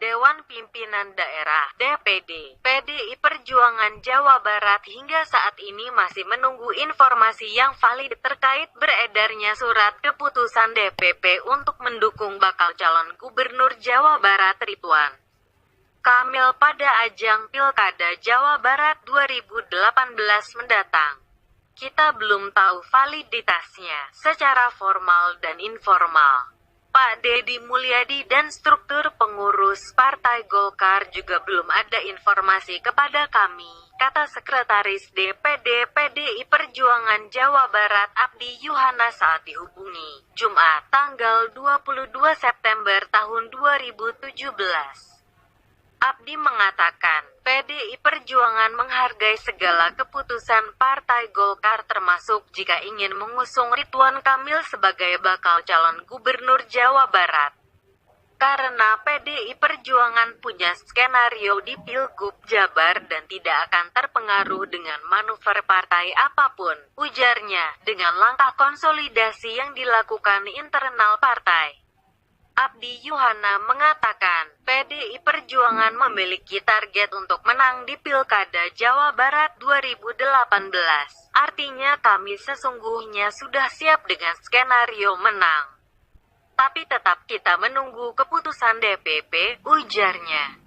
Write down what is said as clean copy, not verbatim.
Dewan Pimpinan Daerah (DPD) PDI Perjuangan Jawa Barat hingga saat ini masih menunggu informasi yang valid terkait beredarnya surat keputusan DPP untuk mendukung bakal calon Gubernur Jawa Barat Ridwan Kamil pada ajang Pilkada Jawa Barat 2018 mendatang. Kita belum tahu validitasnya secara formal dan informal. Pak Deddy Mulyadi dan struktur pengurus Partai Golkar juga belum ada informasi kepada kami, kata Sekretaris DPD PDI Perjuangan Jawa Barat Abdi Yuhana saat dihubungi, Jumat, tanggal 22 September tahun 2017. Abdi mengatakan, PDI Perjuangan menghargai segala keputusan Partai Golkar termasuk jika ingin mengusung Ridwan Kamil sebagai bakal calon Gubernur Jawa Barat. Karena PDI Perjuangan punya skenario di Pilgub Jabar dan tidak akan terpengaruh dengan manuver partai apapun, ujarnya, dengan langkah konsolidasi yang dilakukan internal partai. Abdi Yuhana mengatakan, PDI Perjuangan memiliki target untuk menang di Pilkada Jawa Barat 2018. Artinya kami sesungguhnya sudah siap dengan skenario menang. Tapi tetap kita menunggu keputusan DPP, ujarnya.